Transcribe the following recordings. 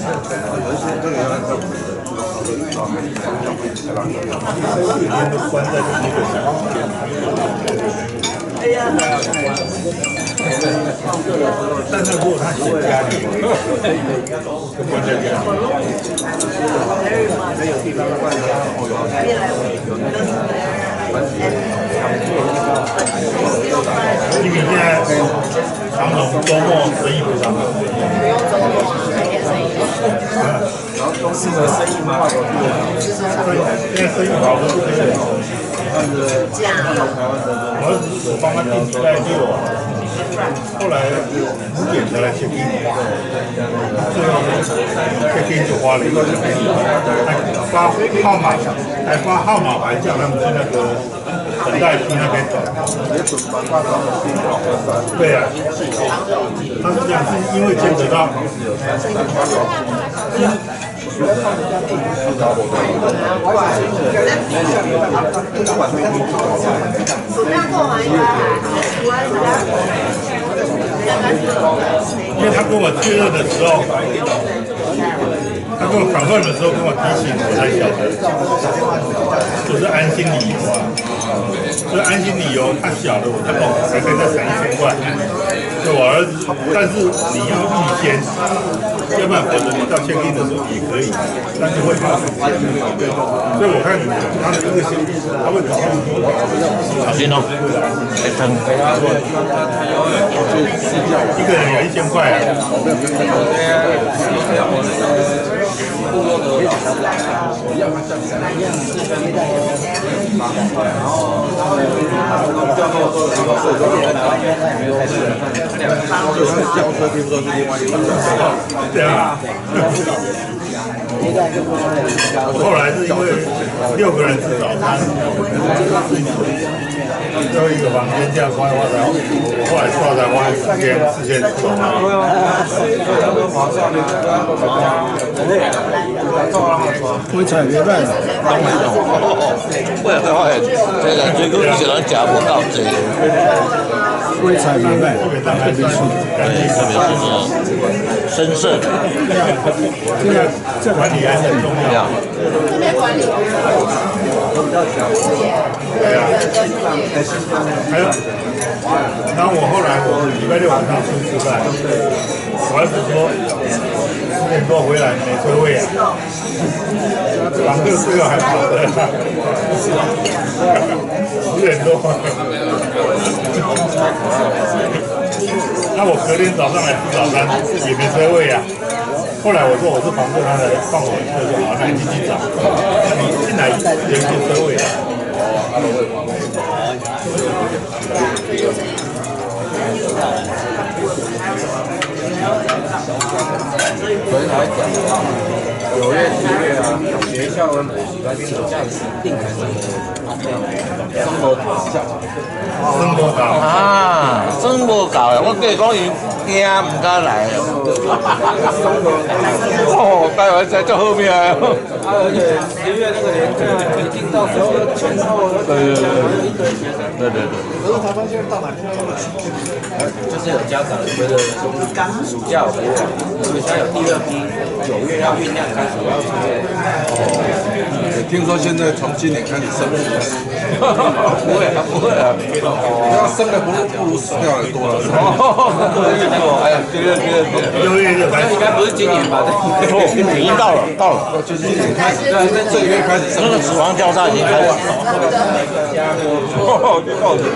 每天都关在这一个小房间。但是如果他写家里，就关在家里。没有地方关的。你比现在常总周末生意不上。不用周末，每天生意。然后公司的生意吗？现在生意好多。我帮他订礼拜6，后来5点才来check in，最后check in就花了1个小时，还发号码，还发号码牌叫他们去那个等待区那边等。对呀，他是这样，是因为牵扯到。因为他跟我确认的时候，他跟我反问的时候跟我提醒，我才晓得，就是安心理由啊，就是安心理由，他晓得我才才可以再省1000块，就我儿子，但是你要预先。要不然，否则你到check in的时候也可以，但是会花时间。所以我看他的这个先，他会考虑说，小心哦，别疼。一个人有1000块啊。对啊。后来是因为6个人吃早餐，最后一个房间这样花，然后我后来算才花4000走了。灰彩袂歹，这个最高是人食无够济，灰彩袂歹，特别是深色。这管理还是很重要。这边管理。对啊。还有，然后我后来我礼拜6晚上出去吃饭，我儿子说10点多回来没车位啊，房客最后还跑的，10点多。那我隔天早上来吃早餐也没车位啊。后来我说我是房客，他来放我车，说好，那你进去找。你进来有一些车位啊。所以来讲，9月、10月啊，学校跟补习班请假是一定还是生活搞啊，真无够诶！我跟你讲，伊惊唔敢来。哦，台湾才做好命啊！而且10月那个年假一定到时候前后对。可是台湾现在到哪里？就是有家长觉得暑假回来，所以现在有第2批，9月要酝酿开始要出来。听说现在从今年开始生育，不会啊，要生的不如死掉的多了。哎呀，对6月就开始，应该不是今年吧？已经到了，就是今年开始，这个月开始生。那个死亡调查已经开始。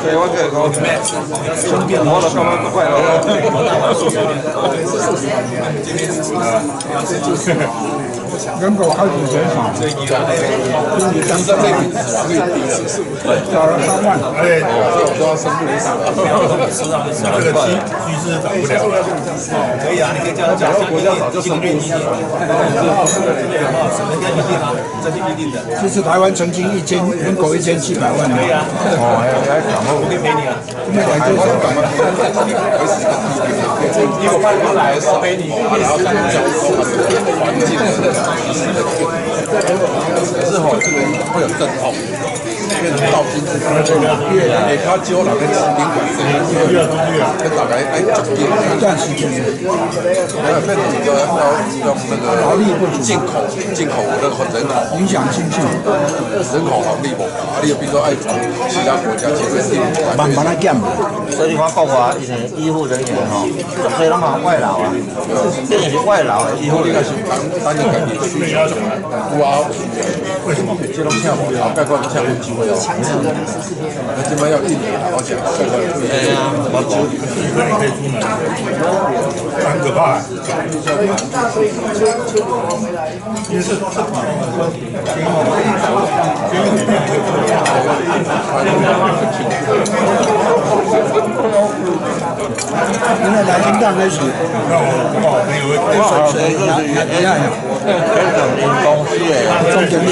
台湾这个高生病了，干嘛不快乐？人口开始减少，经济增长少了3万，而且都要生不了少。这个趋势涨不了。可以啊，你可以叫他讲，国家早就生病了。这次台湾曾经人口1700万人。哦，我可以陪你啊。那2周上岗吗？因为我爸来的时候陪你，然后看是吼，这个会有阵痛，变成倒筋是它这个，它只有人的顶管声音，跟大概一段时间，变成一个要那个劳力不足，进口那个人口影响经济，人口红利不高，你比如说爱从其他国家其实是慢慢来减。所以我讲话，以前医护人员吼，足多人嘛外劳啊，这是外劳的医护人员。当你改变需求，哇，为什么？这种项目啊，概括项目机会哦，那基本要1年，而且概括对啊，我所以你可以出门，很可怕。因为是因为南京大开始，那我朋友会水就是一样呀，可能因公司的总经理，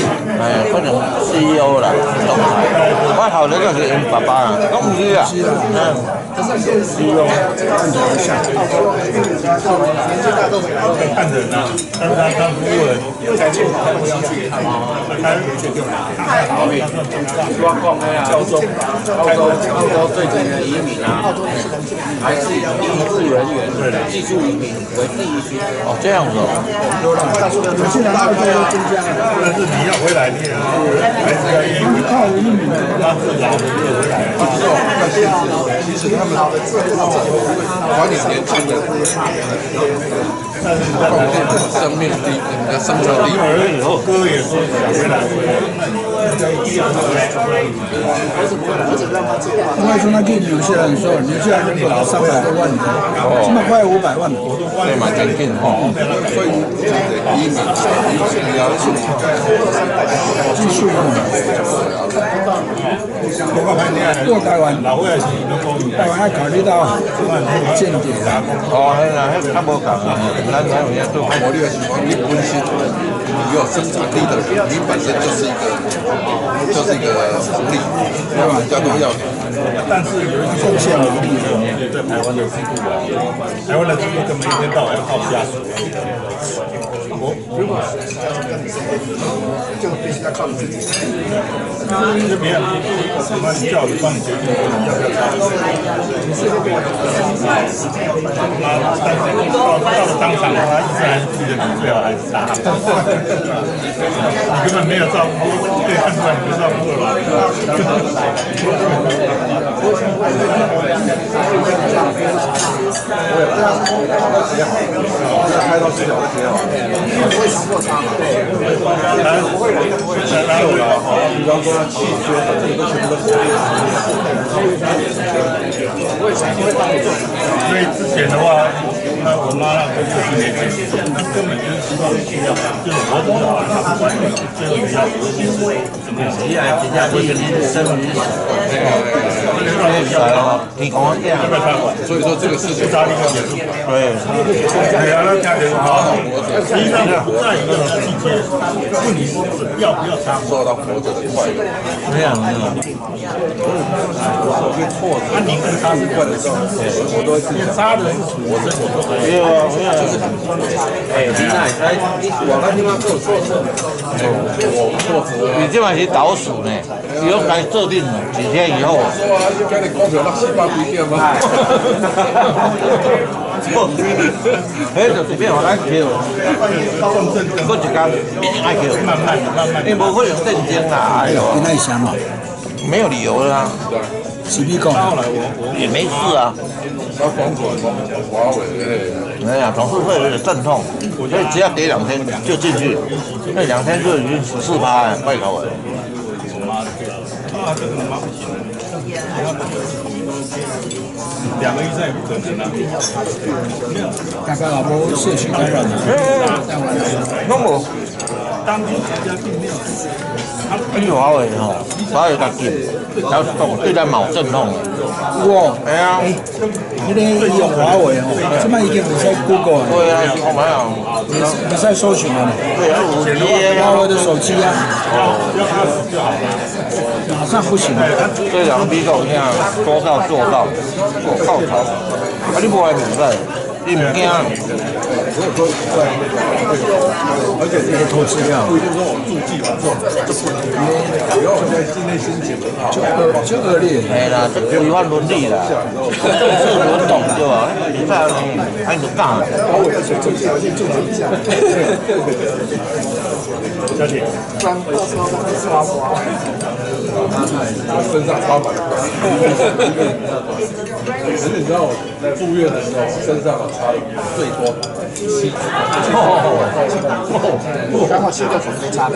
可能 CEO 啦，总裁。我头那个是因爸爸啊，都唔是啊，CEO 看起来像。看着呢，但是他当服务人，我讲的啊，澳洲最近的移民啊，还是以医护人员、技术移民为第一需求。哦，这样子哦。现在澳洲都增加了，但是你要回来，你也是还是要因为靠移民，他是老的就回来。其实他们管理年轻人，贡献生命力、生存力。以后哥也说想回来。因为从那去纽西兰的时候，纽西兰人口300多万人，现在快500万了，对嘛，真紧吼。所以移民你要技术过台湾，台湾要考虑到间谍啦。哦，迄较无共啊，咱台湾遐做我这个情况，你本身你有生产力的人，你本身就是一个福利，人家都要你。但是有一句贡献能力，在台湾的制度啊，台湾的制度根本一天到晚要靠下属。就必须要靠你自己。就别人什么教育帮你决定要不要插手。但是到了当场，他依然是自己的最好还是插。你根本没有照顾，可以看出来你没照顾了吧？开到4角的挺好。会时过差嘛？有了哈，比方说气缺，这里都全部都是所以之前的话，我妈那个60年前，她根本就是希望需要，就是活着就好了，她不管你最后你要活怎么样，只要人家这个生于你讲这样，所以说这个事情扎力跟结束。对，对啊，那看起来好好活着。实际上不在于那种细节，问题是要不要插受到活着的快乐。这样子。那您跟他是关的时候，我都因为扎的是活着，我都可以。没有啊，没有。你那你我那地方做错事，你这嘛是倒数呢，以后该设定了几天以后。叫你股票落400几点吗？迄就随便互咱扣，过一天一定爱扣，慢慢，你无可能震惊啦，哎呦，你那想嘛，没有理由的啊，是你讲，也没事啊。他光管华为，哎呀，总是会有点阵痛，所以只要跌2天就进去，那2天就已经14%外口了。啊，这个妈不行，2个医生也不可能啊。大概老婆社区感染了，那么，当初国家并没有。你华为吼，华为较紧，要动对咱冇阵痛。哇，哎呀，迄个伊用华为吼，即摆已经唔使 Google 了，对啊，我没有，唔使搜寻了，对啊，华为的手机啊，马上不行了。这2个比较一样，说到做到，做到头。啊，你无爱明白，你唔惊？而且这个偷资料，不一定说我注记完之后就不能。然后我现在今天心情很好，就恶劣。哎啦，这违反伦理啦，政治轮动对吧？你看，哎，你干？把我的水注记，我先注记一下。小姐，身上插满了管。可是你知道我在住院的时候，身上插了最多7。刚好7个孔没插。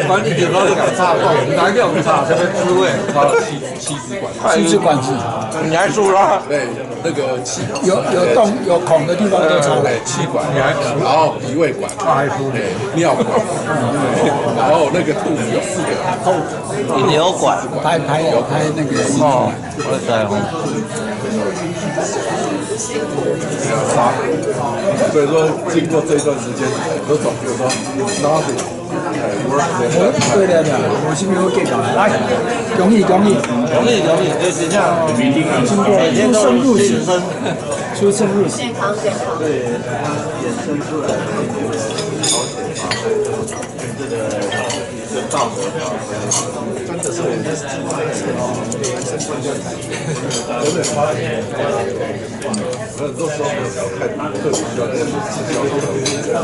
反正你只要是敢插的，哪个不插？这边滋味插了7支管7支管子，你还输了？对，那个7有洞有孔的地方都插了。对，7管，然后鼻胃管，对，尿管，然后那个肚子有4个，引流管，拍那个哦，我知道。所以说，经过这段时间，有种比如说 nothing， 对的，我是没有给到，来，容易，就是这样，经过出生入死，出生入死。健康。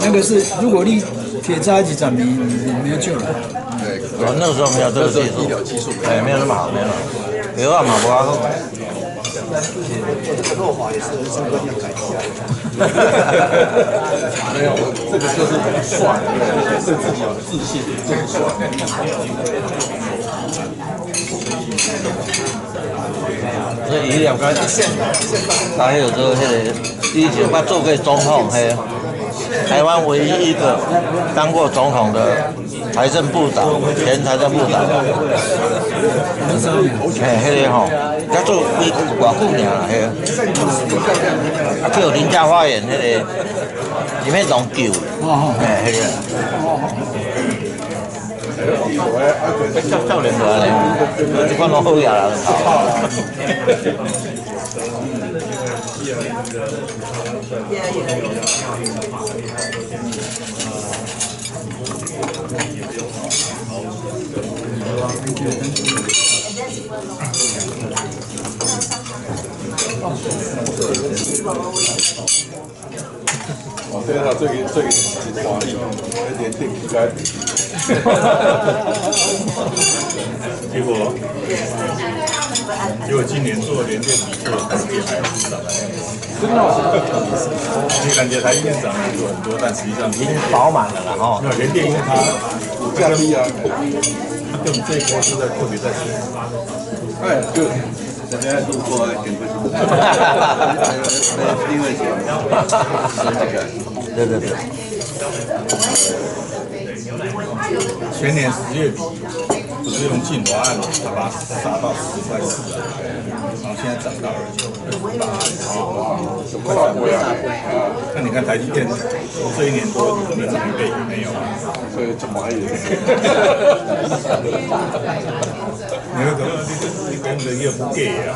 那个是，如果你铁渣子长，你没有救了。我那时候没有这个技术，哎，没有那么好，没有。别忘嘛，不好。这个弱滑也是人生观念改一下。没有，这个就是帅，对自己有自信，就是帅。所以伊两个，还有这个第一届他做过总统，嘿，台湾唯一一个当过总统的财政部长，前财政部长。嘿，迄个吼，他做偌久年啦，嘿。啊，去有林家花园迄个里面弄救，嘿，迄个。少年个咧，这款拢好呀啦。哦，这个他最近华丽，连电梯该。结果今年做联电比做台积电还涨了，真的？你感觉台积电涨了很多，但实际上已经饱满了啦，吼。没有联电，因为它股价低啊，它跟这一波是在特别在升。哎，就。现在路过来点过去，因为钱，对。前年10月底不是用进华案它把它杀到10.4块，然后现在涨到28，快3倍啊！那你看台积电这1年多没涨1倍也没有，所以这么爱你那个你讲的也不给啊。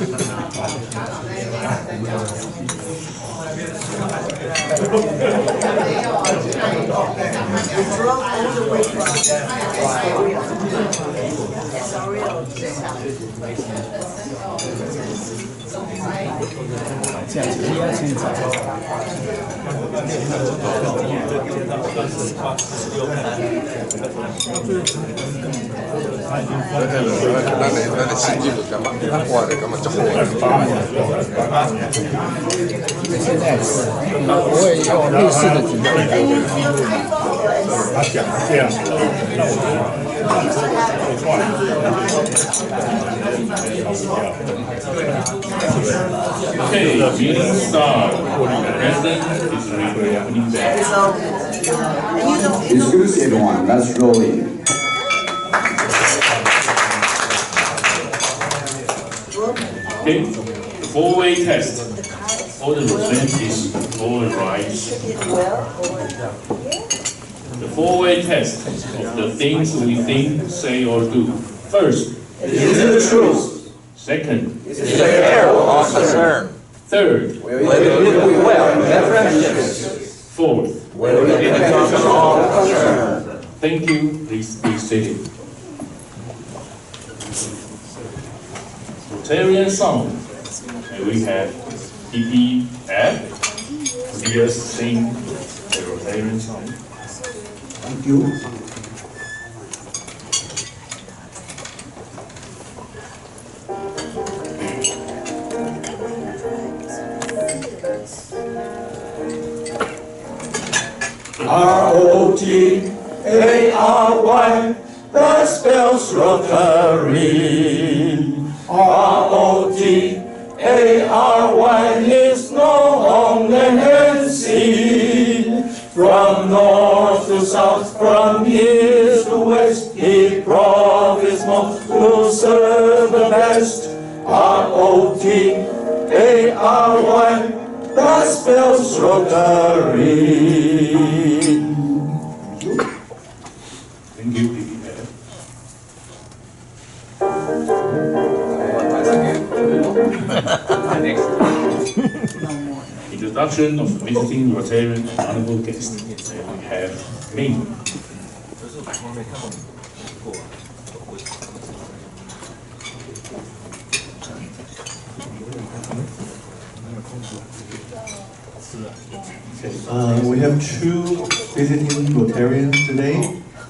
这样子，你要先找。咱的心境就干嘛？我的干嘛就好。现在是，我也有类似的体验。他讲是这样子，那我Okay, meeting start. President is reopening back. Excuse everyone, let's roll in. Okay, four-way test. All the representatives forward rise. The four-way test of the things we think, say, or do. First, is it the truth? Second, is it fair or concern? Third, well, fourth, Where the international. Thank you. Please be seated. Rotarian song. And we have PPF. Please sing the Rotarian song. Thank you. R-O-T-A-R-Y, that spells Rotary. R-O-T-A-R-Y is no land and sea. From north to south, from east to west, he promised most to serve the best. R-O-T-A-R-Y, that spells Rotary. Thank you, PPF. Introduction of visiting Rotarian honorable guests. And we have Ming. We have two visiting Rotarians today.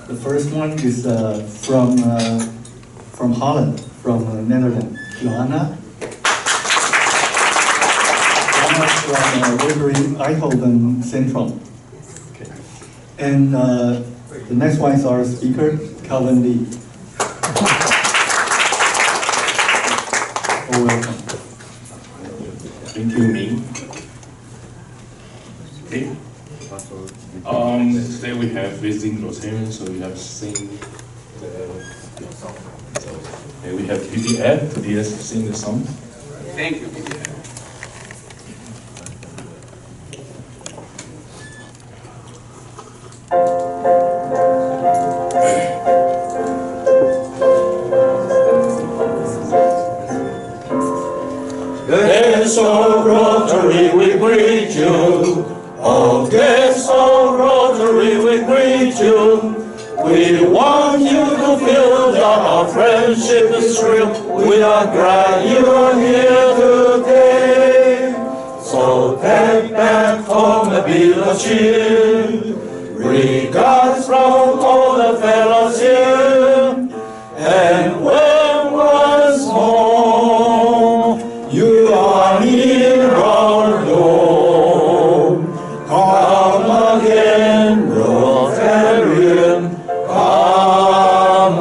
The first one is from Holland, from Netherlands, Joanna. Joanna from Rotary Eindhoven Central. Okay. And the next one is our speaker, Calvin Lee. Oh, welcome. Thank you, Ming. Okay. Today we have visiting Rotarians, so we have sing the song. Okay, we have PPF. Please sing the song. Thank you, PPF. Guests of Rotary, we greet you. Oh, guests of Rotary, we greet you. We want you to feel that our friendship is real. We are glad you are here today. So take back home a bit of cheer. Regards from all the fellows here. And when once more you are near our door, come again, Rotarian, come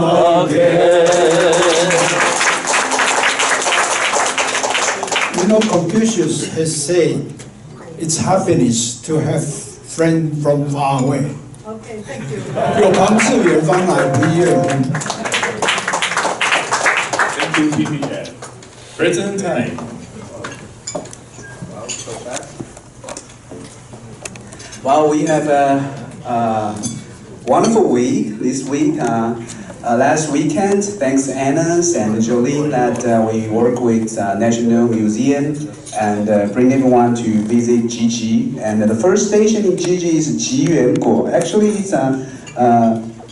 again. You know, Confucius has said, it's happiness to have friends from far away. Okay, thank you. 有朋自远方来，不亦乐乎。 Thank you, PPF. Present time. Well, we have a wonderful week this week. Last weekend, thanks to Anna's and Jolene, that we work with National Museum and bring everyone to visit Jiji. And the first station in Jiji is Jiyuanguo. Actually, it's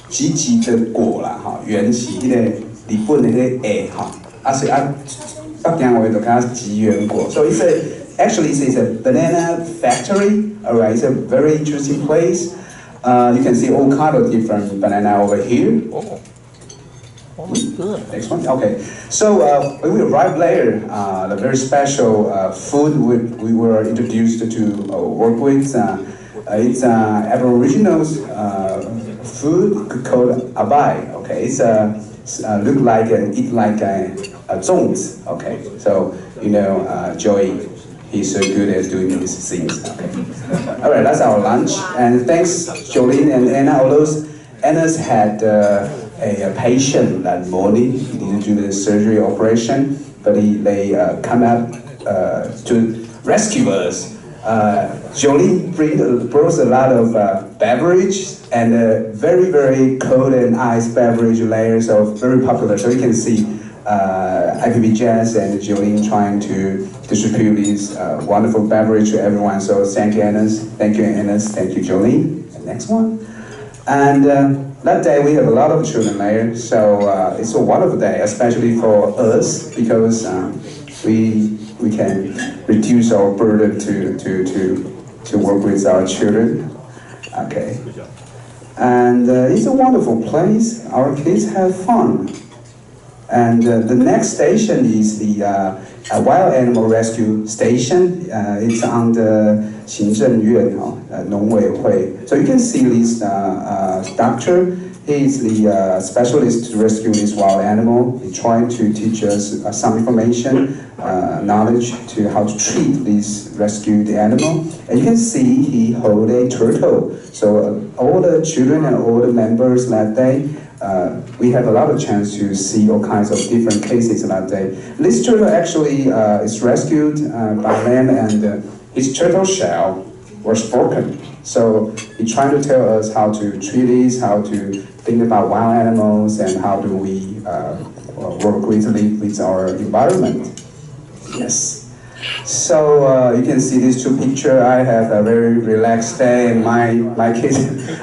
Jiji 的果啦，哈，缘起迄个日本的迄个下哈，所以北京话就讲Jiyuanguo. So it's it's a banana factory. Alright, it's a very interesting place. You can see all kind of different banana over here. Oh, good. Next one. Okay. So when we arrived later, the very special food we were introduced to work with. It's Aboriginals food called abai. Okay, it's look like and eat like a zongs. Okay, so you know Joey. He's so good at doing these things. Okay. All right, that's our lunch. And thanks, Jolene and Anna. Although Anna's had a patient that morning, he needed to do the surgery operation, but they come up to rescue us. Jolene brought a lot of beverage and very, very cold and ice beverage layers, so very popular. So you can see IPB Jazz and Jolene trying to distribute this wonderful beverage to everyone. So thank you, Enes. Thank you, Enes. Thank you, Jolene. And next one. And that day we have a lot of children there, so it's a wonderful day, especially for us, because we can reduce our burden to work with our children. Okay. And it's a wonderful place. Our kids have fun. And the next station is the Wild Animal Rescue Station. It's on the 行政院, 农委会. So you can see this doctor. He is the specialist to rescue this wild animal. He's trying to teach us some information, knowledge to how to treat this rescued animal. And you can see he hold a turtle. So all the children and all the members that day, we have a lot of chance to see all kinds of different cases that day. This turtle actually is rescued by them, and his turtle shell was broken. So he's trying to tell us how to treat this, how to think about wild animals, and how do we work with our environment. Yes. So you can see these two pictures. I have a very relaxed day, and my kids,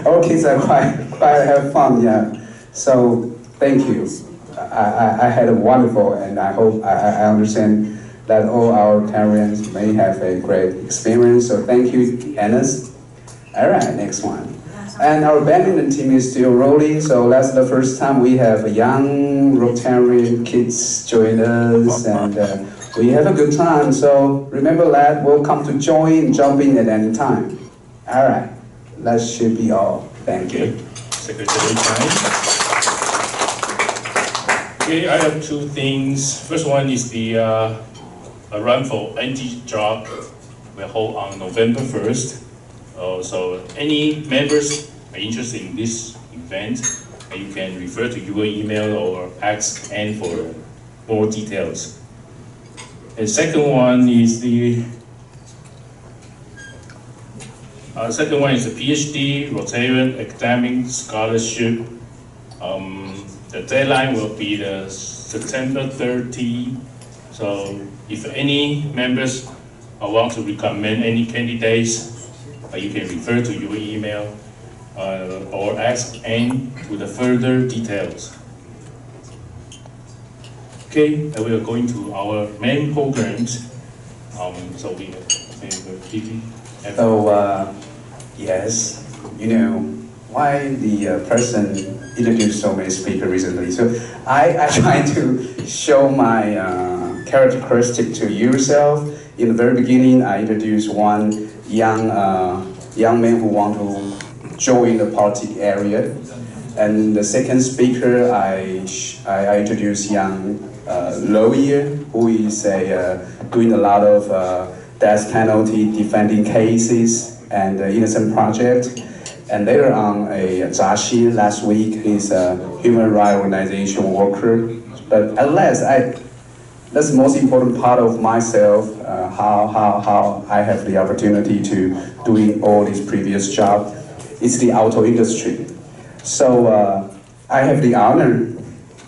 our kids are quite have fun. Yeah. So thank you. I had a wonderful, and I hope I understand that all our parents may have a great experience. So thank you, Enes. All right, next one. And our badminton team is still rolling, so that's the first time we have young Rotarian kids join us, and we have a good time. So remember that, welcome to join, jump in at any time. All right, that should be all. Thank you. Secretary Chang. Okay, I have two things. First one is the a run for anti-drug will hold on November 1st. So any members are interested in this event, you can refer to your email or ask Anne for more details. And second one is the PhD Rotarian Academic Scholarship. The deadline will be the September 30. So if any members want to recommend any candidates, you can refer to your email or ask Anne with the further details. Okay, we are going to our main programs. So we have Kiki. So yes, you know why the president introduced so many speakers recently. So I try to show my characteristic to yourself. In the very beginning, I introduced one young man who want to join the politics area, and the second speaker I introduced young lawyer who is doing a lot of death penalty defending cases and innocent project. And later on, Zashi last week, he's a human rights organization worker. But at last, that's the most important part of myself, how I have the opportunity to doing all these previous jobs. It's the auto industry. So I have the honor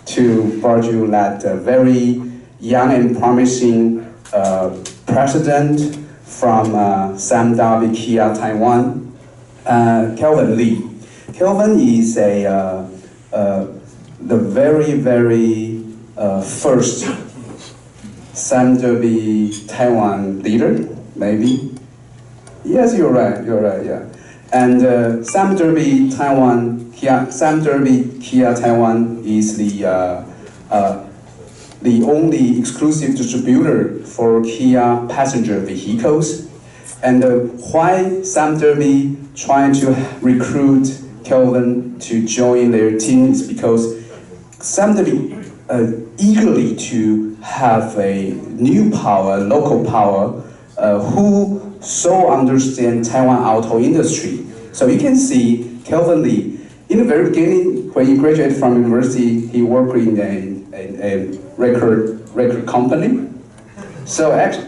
to brought you that very young and promising president from BMW Kia Taiwan, Kelvin Lee. Kelvin is the very first BMW Taiwan leader, maybe. Yes, you're right, yeah. And BMW Kia Taiwan is the only exclusive distributor for Kia passenger vehicles. And why BMW trying to recruit Kelvin to join their team is because BMW eagerly to have a new power, local power, who so understand Taiwan auto industry. So you can see Kelvin Lee, in the very beginning, when he graduated from university, he worked in a record company. So actually,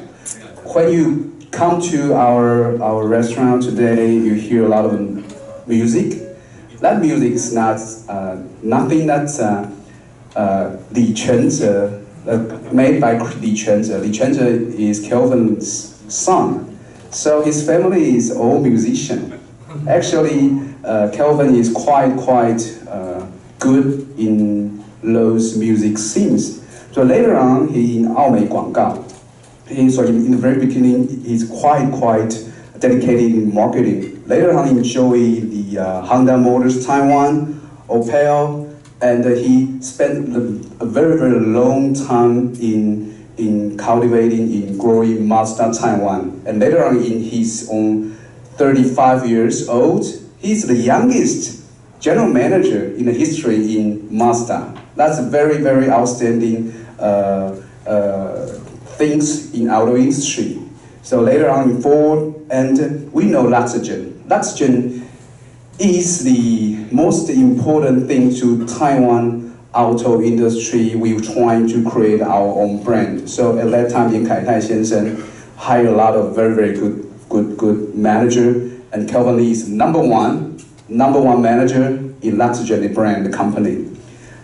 when you come to our restaurant today, you hear a lot of music. That music is not nothing that's Li Chenzhe, made by Li Chenzhe. Li Chenzhe is Kelvin's son. So his family is all musician. Actually, Kelvin is quite good in those music scenes. So later on, he in Aomei Guanggao. So in the very beginning, he's quite dedicated in marketing. Later on, he enjoyed the Honda Motors Taiwan, Opel, and he spent a very long time in cultivating, in growing Mazda Taiwan. And later on, in his own 35 years old, he's the youngest general manager in the history in Mazda. That's a very outstanding things in auto industry. So later on in Ford, and we know Luxgen. Luxgen is the most important thing to Taiwan auto industry. We're trying to create our own brand. So at that time, Lin Kai-tai先生hired a lot of very good manager, and Kelvin Li is number one manager in Luxgen, the brand, the company.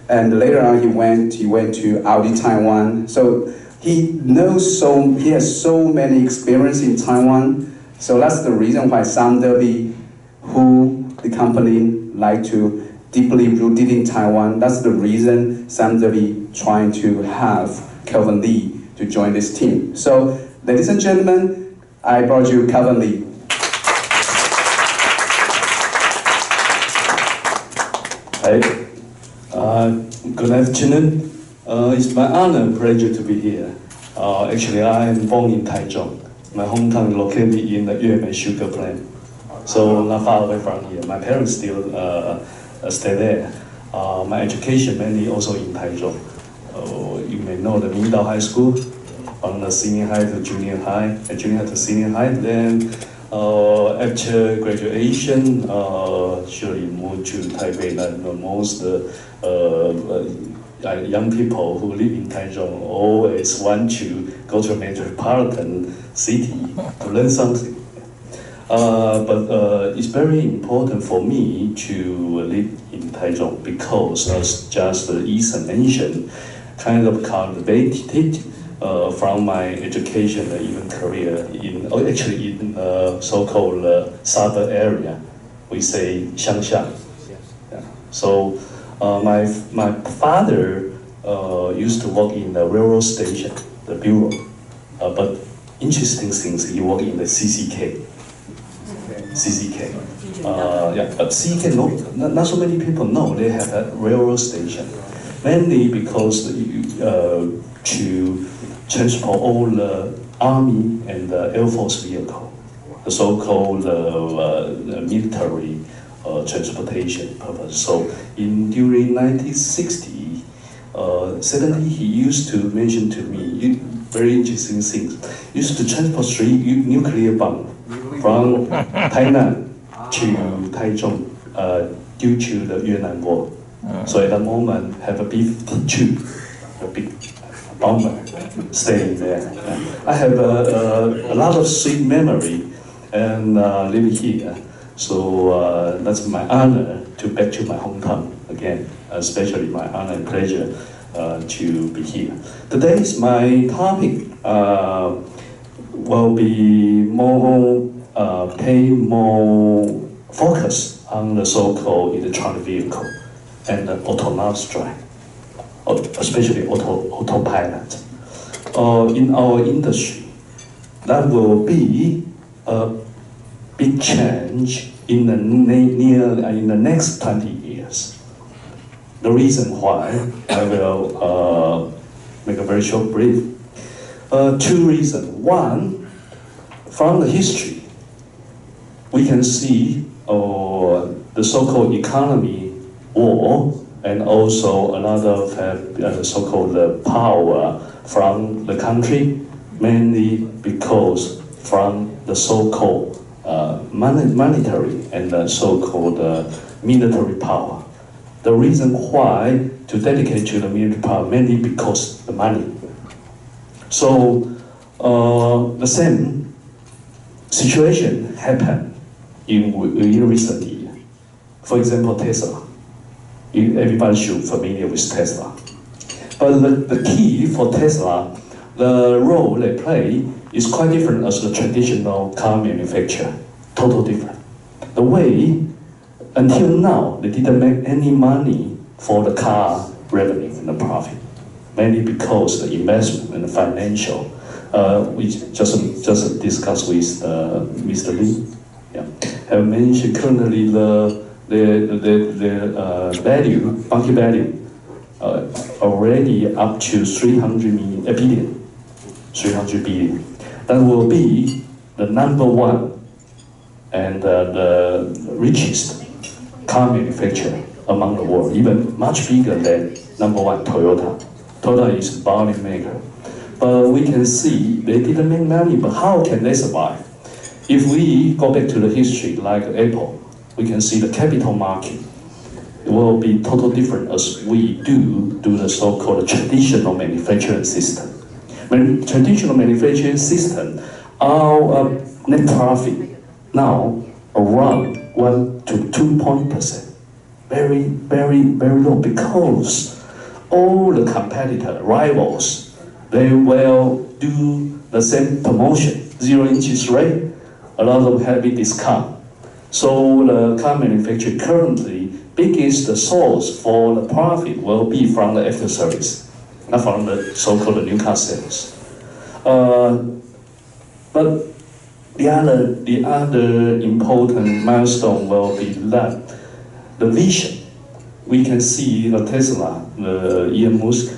And later on, he went to Audi Taiwan. So he has so many experience in Taiwan. So that's the reason why Samdeli, who the company like to deeply rooted in Taiwan. That's the reason Samdeli trying to have Kelvin Li to join this team. So, ladies and gentlemen, I brought you Kelvin Li. Hi. Good afternoon. It's my honor and pleasure to be here. Actually, I am born in Taichung. My hometown is located in the Yuemei sugar plant. So not far away from here. My parents still stay there. My education mainly also in Taichung. You may know the Mingdao High School, from the senior high to junior high, and junior high to senior high. Then after graduation, surely moved to Taipei. Like most young people who live in Taichung always want to go to a metropolitan city to learn something. But it's very important for me to live in Taichung because, as just Ethan mentioned, kind of cultivated from my education and even career in so-called suburb area. We say 乡下. Yeah. So my father used to work in the railroad station, the bureau. But interesting things, he worked in the CCK. Yeah, but CCK, not so many people know they have a railroad station. Mainly because to transport all the army and the Air Force vehicle, the so-called military transportation purpose. So during 1960, 70, he used to mention to me very interesting things. He used to transport 3 nuclear bombs from Tainan to Taichung due to the Yunnan War. So at the moment, have a B-52, a big bomber staying there. I have a lot of sweet memory and living here. So that's my honor to back to my hometown again, especially my honor and pleasure to be here. Today's my topic will be pay more focus on the so-called electronic vehicle and the autonomous drive, especially autopilot. In our industry, that will be a big change in the next 20 years. The reason why, I will make a very short brief. 2 reasons. One, from the history, we can see the so-called economy war, and also another so-called power from the country, mainly because from the so-called monetary and the so-called military power. The reason why to dedicate to the military power, mainly because the money. So the same situation happened in recent years. For example, Tesla. Everybody should be familiar with Tesla. But the key for Tesla, the role they play is quite different as the traditional car manufacturer, total different. The way, until now, they didn't make any money for the car revenue and the profit, mainly because the investment and the financial, we just discussed with Mr. Lee. Yeah, have mentioned currently the value, market value, already up to 300 billion. 300 billion. That will be the number one and the richest car manufacturer among the world, even much bigger than number one, Toyota. Toyota is a volume maker. But we can see they didn't make money, but how can they survive? If we go back to the history, like Apple, we can see the capital market. It will be totally different as we do the so-called traditional manufacturing system. When traditional manufacturing system, our net profit now around 1 to 2%. Very, very, very low, because all the competitor, rivals, they will do the same promotion, 0 interest rate, a lot of heavy discount. So the car manufacturer currently, biggest source for the profit will be from the after service, not from the so-called new car sales. But the other important milestone will be that the vision. We can see the Tesla, the Elon Musk,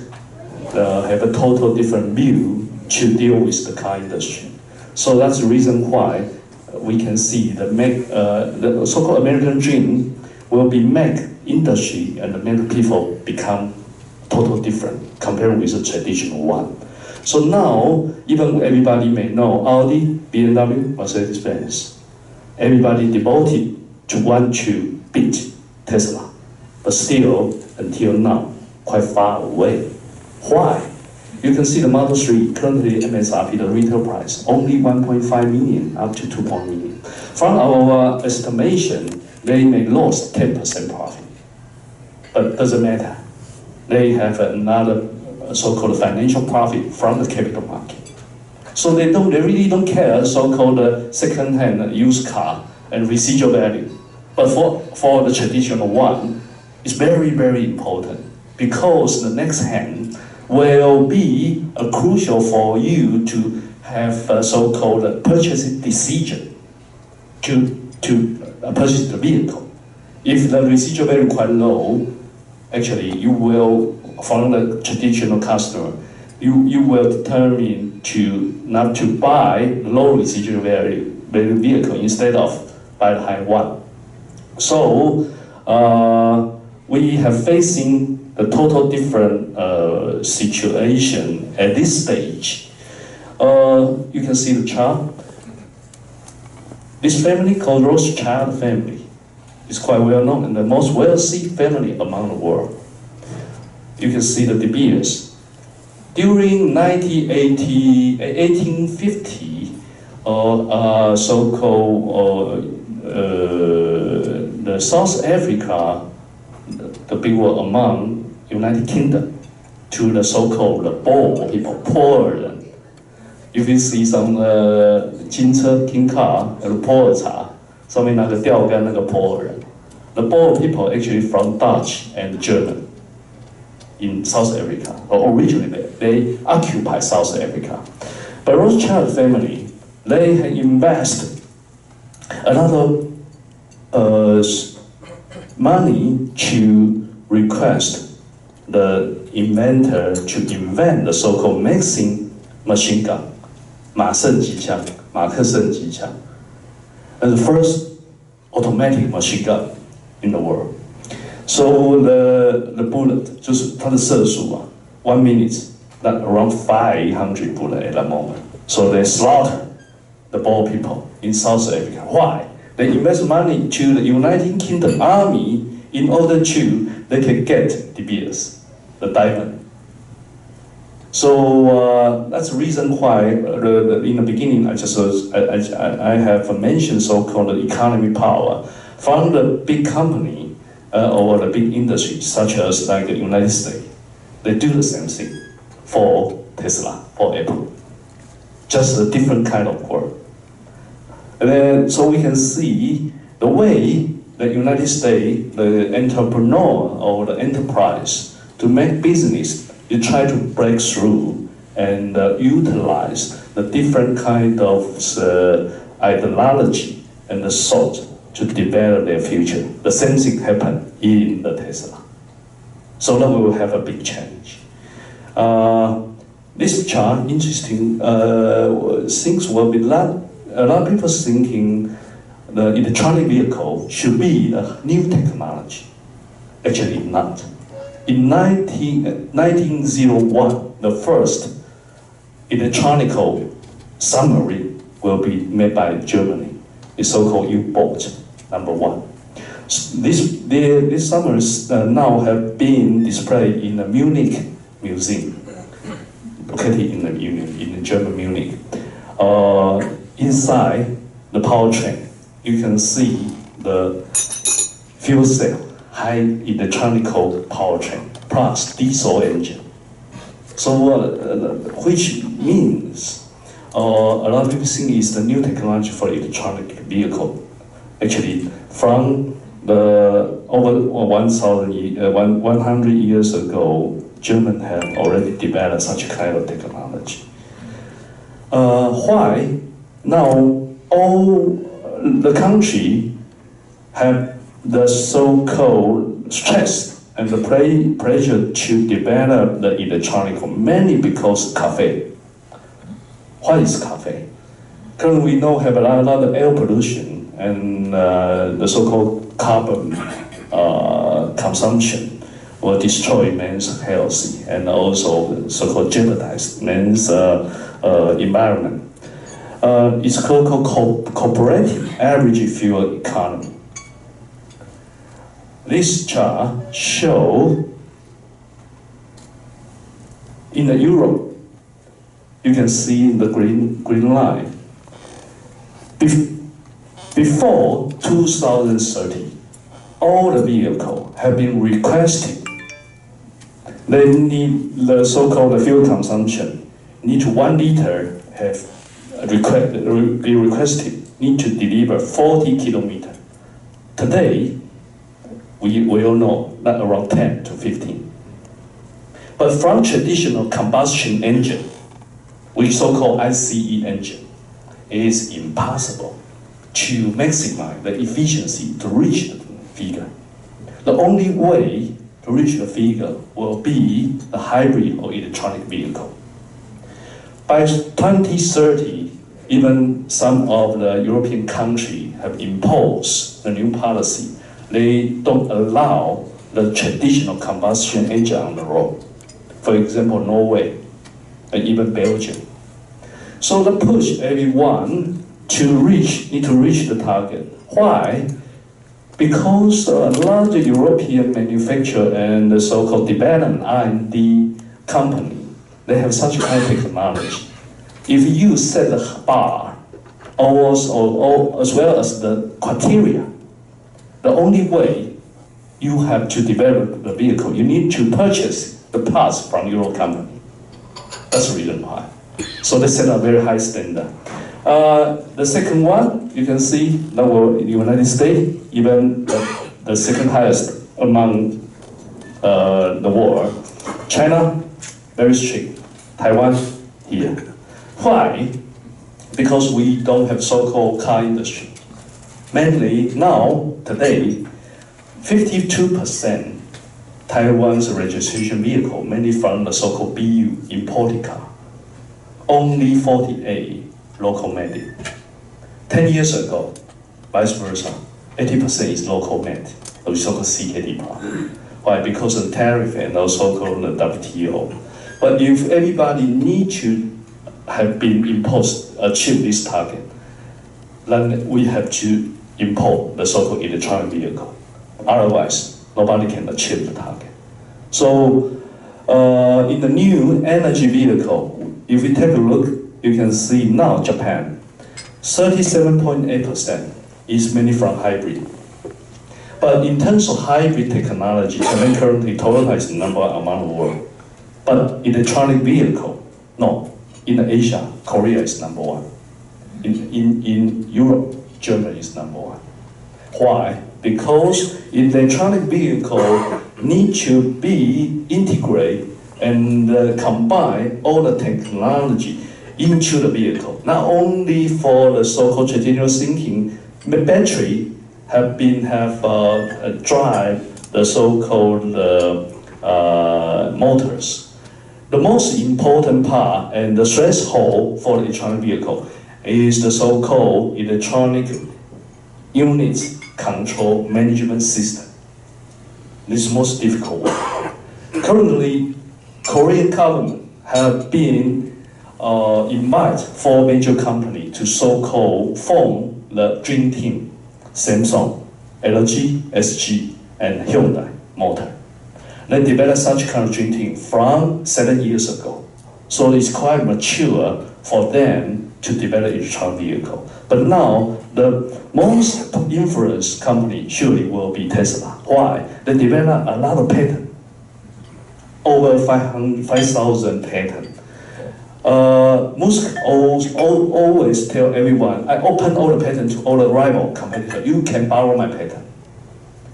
have a total different view to deal with the car industry. So that's the reason why we can see the so-called American dream will be make industry and make people become totally different compared with the traditional one. So now, even everybody may know Audi, BMW, Mercedes-Benz. Everybody devoted to want to beat Tesla, but still, until now, quite far away. Why? You can see the Model 3 currently MSRP, the retail price, only 1.5 million up to 2 million. From our estimation, they may lose 10% profit, but doesn't matter. They have another so-called financial profit from the capital market. So they really don't care so-called second-hand used car and residual value. But for the traditional one, it's very, very important, because the next hand will be crucial for you to have a so-called purchasing decision to purchase the vehicle. If the residual value is quite low, actually you will, from the traditional customer, you will determine not to buy low residual value vehicle instead of buy the high one. So we have facing the total different situation at this stage. You can see the chart. This family called Rothschild family is quite well known and the most wealthy family among the world. You can see the De Beers. During 1850, so-called the South Africa, the people among United Kingdom, to the so-called Boer people, Poland. If you see some 金车 King car 有普洱茶，上面那个钓竿那个普洱人。The Boer people actually from Dutch and German in South Africa. Or originally they occupy South Africa. But Rothschild family, they have invested a lot of money to request the inventor to invent the so-called Maxim machine gun, 马胜机枪, 马克沁机枪, and the first automatic machine gun in the world. So the bullet, 就是它的射速啊 1 minute, that around 500 bullets at the moment. So they slaughter the Boer people in South Africa. Why? They invest money to the United Kingdom army in order they can get De Beers, the diamond. So that's the reason why in the beginning I have mentioned so-called economy power from the big company or the big industry such as like the United States. They do the same thing for Tesla, for Apple. Just a different kind of work. And then, so we can see the way the United States, the entrepreneur or the enterprise, to make business, you try to break through and utilize the different kind of ideology and the thought to develop their future. The same thing happened in the Tesla. So now we will have a big change. This chart, interesting, things will be a lot of people thinking the electronic vehicle should be a new technology. Actually not. In 1901, the first electronic submarine will be made by Germany, the so-called U-boat, number 1. These submarines now have been displayed in the Munich Museum, located in the German Munich. Inside the powertrain, you can see the fuel cell, high electronic powertrain, plus diesel engine. So, which means a lot of people think it's the new technology for electronic vehicle. Actually, from the over 100 years ago, Germans have already developed such kind of technology. Why now all the country have the so-called stress and the pressure to develop the electronic, mainly because cafe. What is cafe? Currently we know have a lot of air pollution and the so-called carbon consumption will destroy man's health and also so-called jeopardize man's environment. It's called cooperative average fuel economy. This chart shows in the Europe, you can see the green line. Before 2030, all the vehicles have been requested. They need the so-called fuel consumption. Need to 1 liter be requested. Need to deliver 40 kilometers. Today, we all know that around 10 to 15. But from traditional combustion engine, which so-called ICE engine, it is impossible to maximize the efficiency to reach the figure. The only way to reach the figure will be the hybrid or electronic vehicle. By 2030, even some of the European countries have imposed a new policy. They don't allow the traditional combustion engine on the road. For example, Norway and even Belgium. So they push everyone need to reach the target. Why? Because a lot of European manufacturer and the so-called development R&D company, they have such high technology. If you set the bar, as well as the criteria, the only way you have to develop the vehicle, you need to purchase the parts from your company. That's the reason why. So they set a very high standard. The second one, you can see that the United States, even the second highest among the world. China, very strict. Taiwan, here. Why? Because we don't have so-called car industry. Mainly now, today, 52% Taiwan's registration vehicle, mainly from the so-called BU, imported car. Only 48 local made. 10 years ago, vice versa, 80% is local made, or so-called CKD part. Why? Because of the tariff and also called the WTO. But if everybody needs to have been imposed, achieve this target, then we have to import the so-called electronic vehicle. Otherwise, nobody can achieve the target. So, in the new energy vehicle, if we take a look, you can see now Japan, 37.8% is mainly from hybrid. But in terms of hybrid technology, currently Toyota is the number one among the world. But electronic vehicle, no. In Asia, Korea is number one. In Europe, Germany is number one. Why? Because electronic vehicle need to be integrated and combine all the technology into the vehicle. Not only for the so-called traditional thinking, the battery have drive the so-called motors. The most important part and the threshold for the electronic vehicle is the so-called electronic units control management system. This is most difficult one. Currently, Korean government have been invite 4 major companies to so-called form the dream team: Samsung, LG, SG, and Hyundai Motor. They developed such kind of dream team from 7 years ago. So it's quite mature for them to develop electronic vehicle. But now, the most influence company surely will be Tesla. Why? They develop a lot of patents, over 5,000 patents. Musk always tell everyone, I open all the patents to all the rival competitors. You can borrow my patent.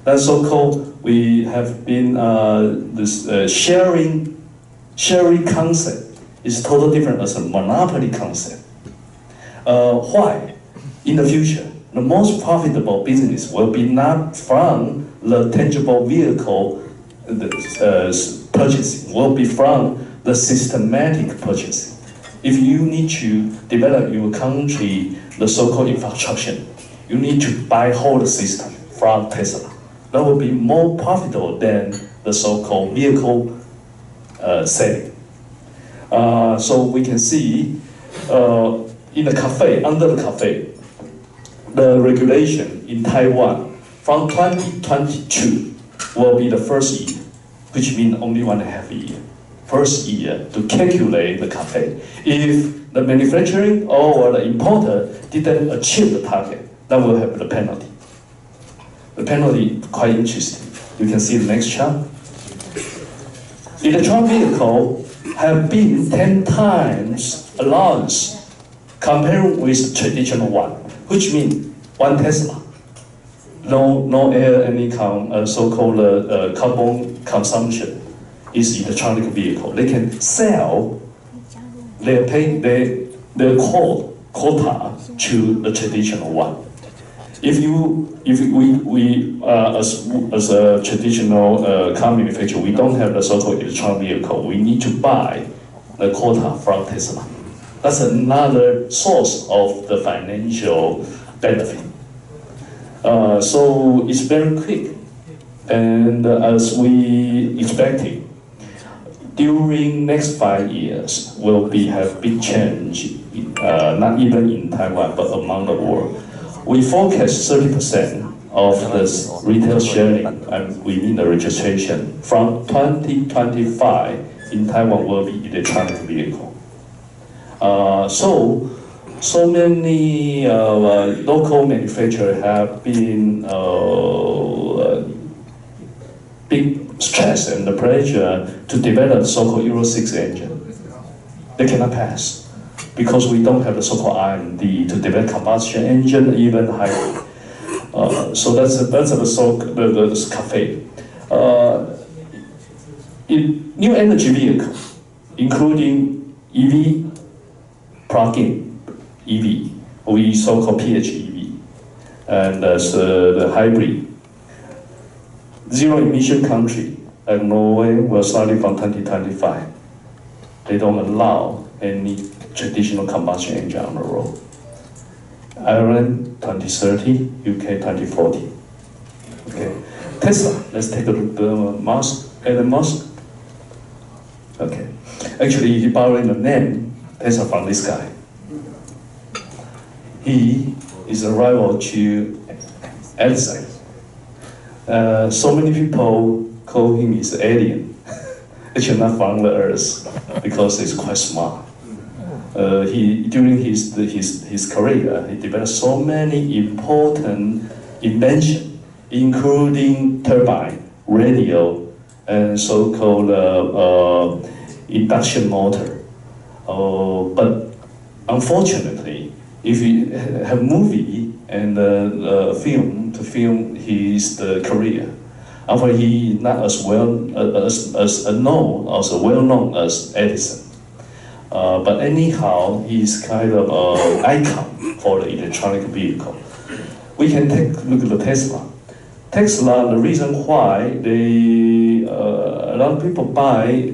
That's so-called, we have been, sharing concept is totally different as a monopoly concept. Why? In the future, the most profitable business will be not from the tangible vehicle purchasing, will be from the systematic purchasing. If you need to develop your country, the so-called infrastructure, you need to buy whole system from Tesla. That will be more profitable than the so-called vehicle selling. So we can see in the cafe, under the cafe, the regulation in Taiwan from 2022 will be the first year, which means only 1.5 years. First year to calculate the cafe. If the manufacturing or the importer didn't achieve the target, that will have the penalty. The penalty is quite interesting. You can see the next chart. Electronic vehicles have been 10 times allowance compared with traditional one, which means one Tesla. No air, any so-called carbon consumption is electronic vehicle. They can sell their quota to the traditional one. If we as a traditional car manufacturer, we don't have the so-called electronic vehicle. We need to buy the quota from Tesla. That's another source of the financial benefit. So it's very quick, and as we expected, during next 5 years will have big change, not even in Taiwan but among the world. We forecast 30% of this retail sharing, and we mean the registration from 2025 in Taiwan will be electronic vehicle. So many local manufacturers have been big stress and the pressure to develop so-called Euro 6 engine. They cannot pass because we don't have the so-called R&D to develop combustion engine, even hybrid. So that's the cafe. In new energy vehicle, including EV, plug-in EV, we so-called PHEV, and the hybrid. Zero emission country like Norway will start from 2025. They don't allow any traditional combustion engine on the road. Ireland 2030, UK 2040. Okay, Tesla. Let's take a look at Elon Musk. Okay, actually he borrowed the name Tesla from this guy. He is a rival to Edison. So many people call him as alien. Actually not from the Earth because he's quite smart. During his career, he developed so many important inventions, including turbine, radio, and so-called induction motor. But unfortunately, if you have movie and film to film his career, and he not as well as well known as Edison. But anyhow, he's kind of an icon for the electronic vehicle. We can look at the Tesla. Tesla, the reason why a lot of people buy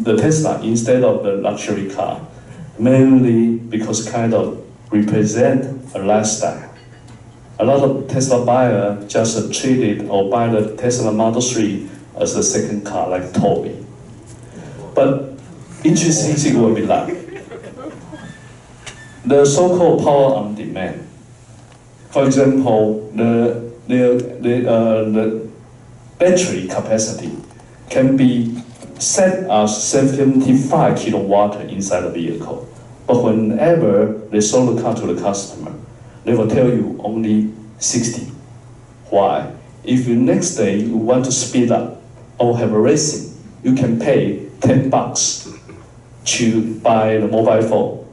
the Tesla instead of the luxury car, mainly because kind of represent a lifestyle. A lot of Tesla buyer just treat it or buy the Tesla Model 3 as a second car, like toy. But interesting thing will be like the so-called power on demand. For example, the battery capacity can be set as 75 kilowatt inside the vehicle. But whenever they sold the car to the customer, they will tell you only 60. Why? If you next day you want to speed up or have a racing, you can pay $10 to buy the mobile phone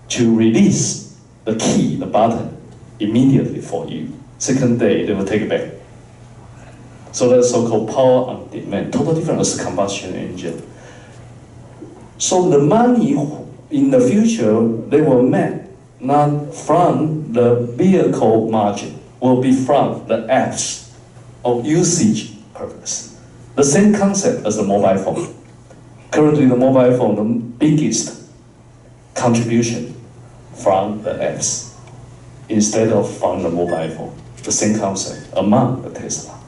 to release the key, the button, immediately for you. Second day, they will take it back. So that's so-called power on demand, totally different as a combustion engine. So the money in the future, they will make not from the vehicle margin, will be from the apps of usage purpose. The same concept as the mobile phone. Currently, the mobile phone, the biggest contribution from the apps instead of from the mobile phone. The same concept among the Tesla.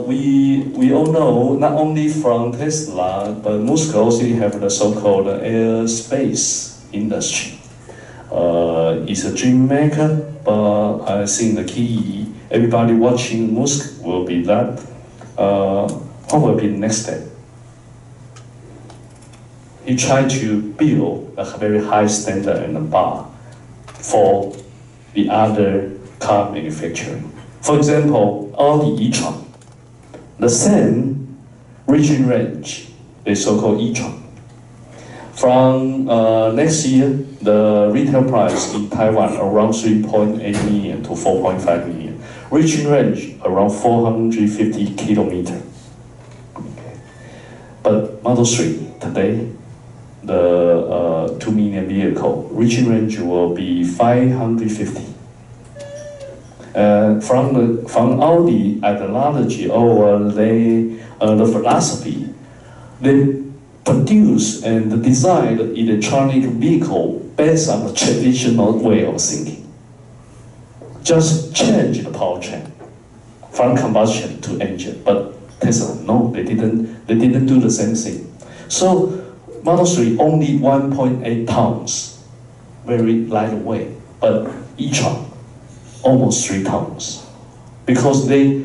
We all know, not only from Tesla, but Musk also have the so-called aerospace industry. It's a dream maker, but I think the key, everybody watching Musk will be that, what will be the next step? He tried to build a very high standard and a bar for the other car manufacturing. For example, Audi e-tron, the same region range, the so-called e-tron. From next year, the retail price in Taiwan around 3.8 million to 4.5 million. Region range around 450 kilometers. Okay. But Model 3 today, the 2 million vehicle, region range will be 550. From Audi ideology or the philosophy, they produce and design the electronic vehicle based on the traditional way of thinking. Just change the powertrain from combustion to engine. But Tesla, no, they didn't do the same thing. So Model 3 only 1.8 tons, very lightweight, but e-tron almost 3 tons, because they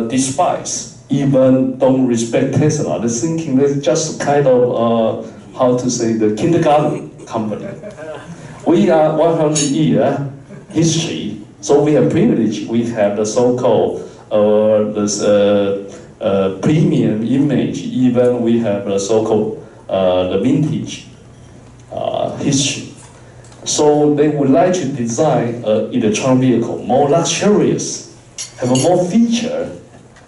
despise, even don't respect Tesla. They're thinking they're just kind of how to say, the kindergarten company. We are 100-year history, so we have privilege. We have the so-called premium image. Even we have the so-called the vintage history. So they would like to design an electronic vehicle more luxurious, have a more feature,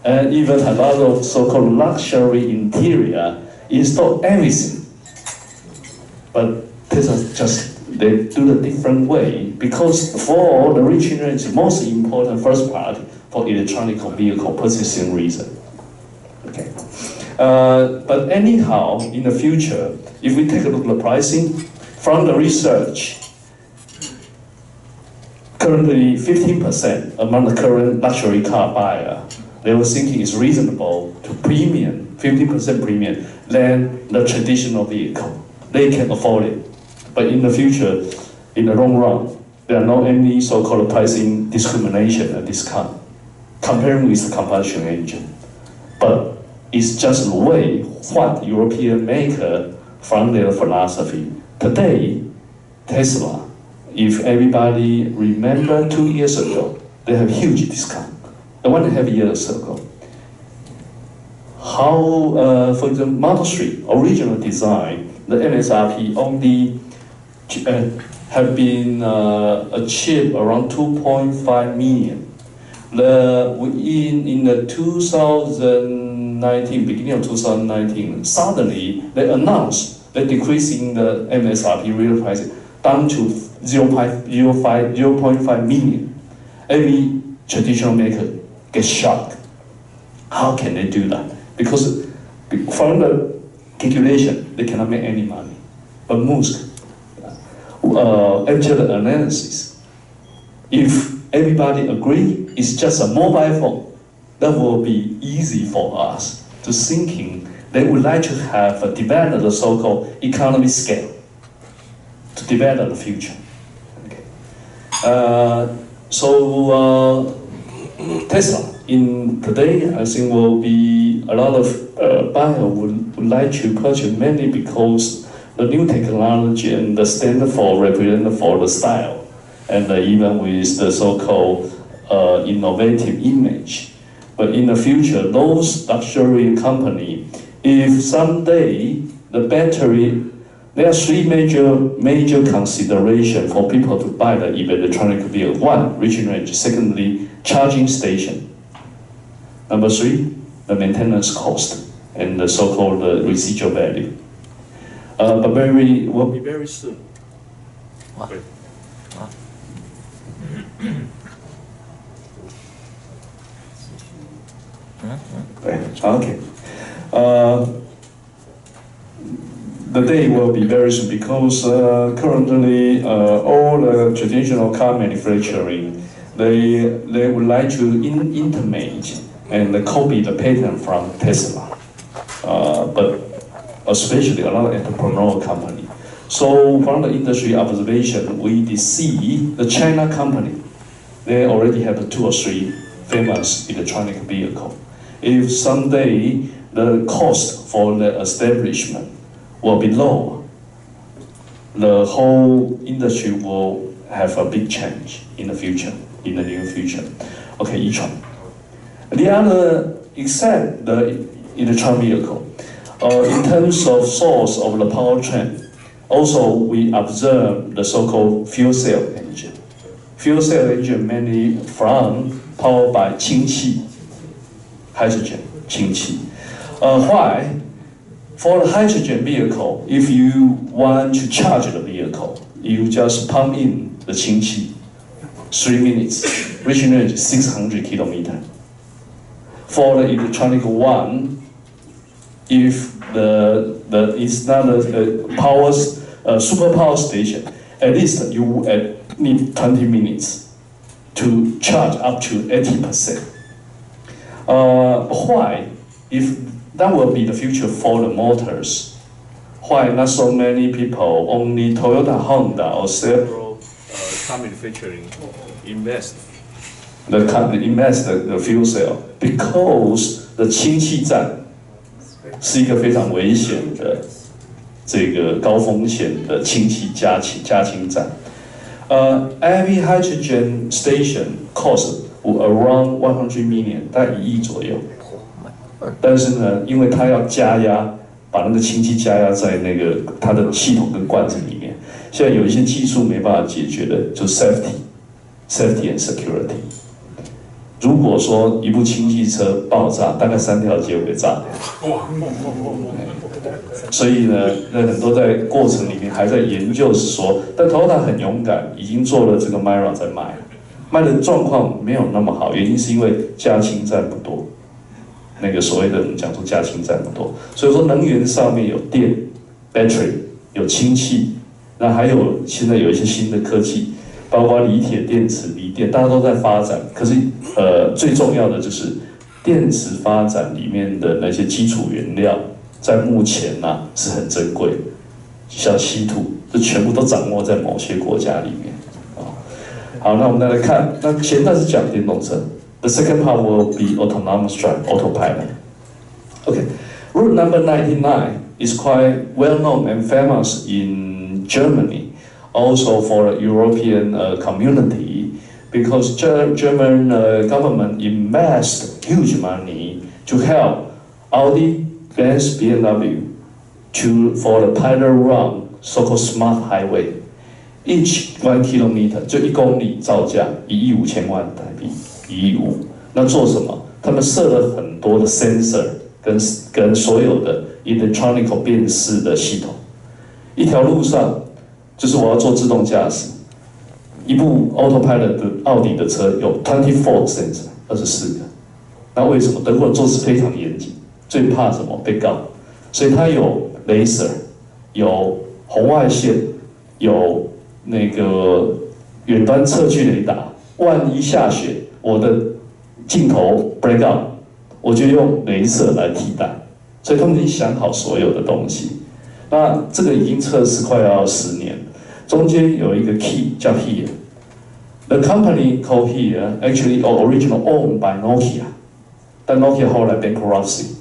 and even a lot of so-called luxury interior, install everything. But Tesla they do the different way, because for the region range, the most important first part for electronic vehicle purchasing reason. Okay. But anyhow, in the future, if we take a look at the pricing, from the research, currently 15% among the current luxury car buyer, they were thinking it's reasonable to premium, 50% premium, than the traditional vehicle. They can afford it. But in the future, in the long run, there are not any so-called pricing discrimination and discount, comparing with the combustion engine. But it's just the way what European maker from their philosophy. Today, Tesla, if everybody remember 2 years ago, they have huge discount. 1.5 years ago, how, for example, Model 3 original design, the MSRP only have been achieved around 2.5 million. In the 2019, beginning of 2019, suddenly they announced they're decreasing the MSRP real price down to 0.5 million. Every traditional maker gets shocked. How can they do that? Because from the calculation, they cannot make any money. But Musk, after the analysis, if everybody agree it's just a mobile phone, that will be easy for us to thinking they would like to have develop the so-called economy scale to develop the future. Okay. Tesla in today, I think will be a lot of buyer would like to purchase mainly because the new technology and the standard for represent for the style, and even with the so-called innovative image. But in the future, those luxury company, if someday the battery, there are three major considerations for people to buy the electronic vehicle. One, reaching range. Secondly, charging station. Number three, the maintenance cost and the so-called residual value. But will be very soon. Wow. Okay. The day will be very soon because currently all the traditional car manufacturing, they would like to intimate and copy the patent from Tesla, but especially a lot of entrepreneurial company. So from the industry observation, we see the China company, they already have 2 or 3 famous electronic vehicles. If someday the cost for the establishment will be low, the whole industry will have a big change in the future, in the near future. Okay, each one. The other, except the electronic vehicle, in terms of source of the powertrain, also we observe the so-called fuel cell engine. Fuel cell engine mainly powered by 氢气, hydrogen, 氢气. Why? For the hydrogen vehicle, if you want to charge the vehicle, you just pump in the 氢气, 3 minutes, reaching range 600 kilometers. For the electronic one, if it's not a super power station, at least you need 20 minutes to charge up to 80%. Why? If that will be the future for the motors, why not so many people, only Toyota, Honda, or several car manufacturing invest the fuel cell? Because the 氢气站是一个非常危险的这个高风险的氢气加氢站。Every hydrogen station cost around 100 million， 大概1亿左右。但是呢，因为它要加压，把那个氢气加压在那个它的系统跟罐子里面，现在有一些技术没办法解决的，就 safety and security。如果说一部氢气车爆炸，大概3条街会被炸掉。所以呢，很多在过程里面还在研究，是说，但 Toyota 很勇敢，已经做了这个 Myra 在卖的状况没有那么好，原因是因为加氢站不多，那个所谓的我们讲说加氢站不多，所以说能源上面有电 battery 有氢气，那还有现在有一些新的科技。包括锂铁电池、锂电，大家都在发展。可是，最重要的就是电池发展里面的那些基础原料，在目前是很珍贵的，像稀土，这全部都掌握在某些国家里面。好，那我们再来看，那前段是讲电动车 ，the second part will be autonomous drive, autopilot. Okay, route number 99 is quite well known and famous in Germany. Also for the European community, because German government invest huge money to help Audi, Benz, BMW for the pilot run, so-called smart highway. Each 1 kilometer 就1公里造价1.5亿台币，1.5亿。那做什么？他们设了很多的 sensor 跟所有的 electronic 辨识的系统。一条路上，就是我要做自动驾驶，一部 autopilot 的奥迪的车有24 sensor 24个。那为什么？德国人做事非常严谨，最怕什么？被告。所以它有 laser， 有红外线，有那个远端测距雷达，万一下雪，我的镜头 break out， 我就用雷射来替代。所以他们已经想好所有的东西。那这个已经测试快要10年，中间有一个 key 叫 HERE。The company called HERE actually originally owned by Nokia， 但 Nokia 后来 bankruptcy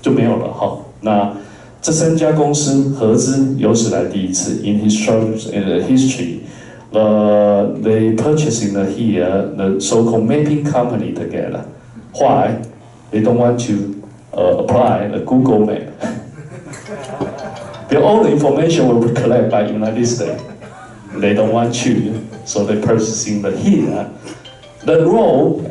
就没有了哈。那这3家公司合资有史来第一次 in history， they purchasing the HERE, the so-called mapping company together. Why? They don't want to apply the Google map. All the information will be collected by United States. They don't want to, so they're purchasing the HERE. The role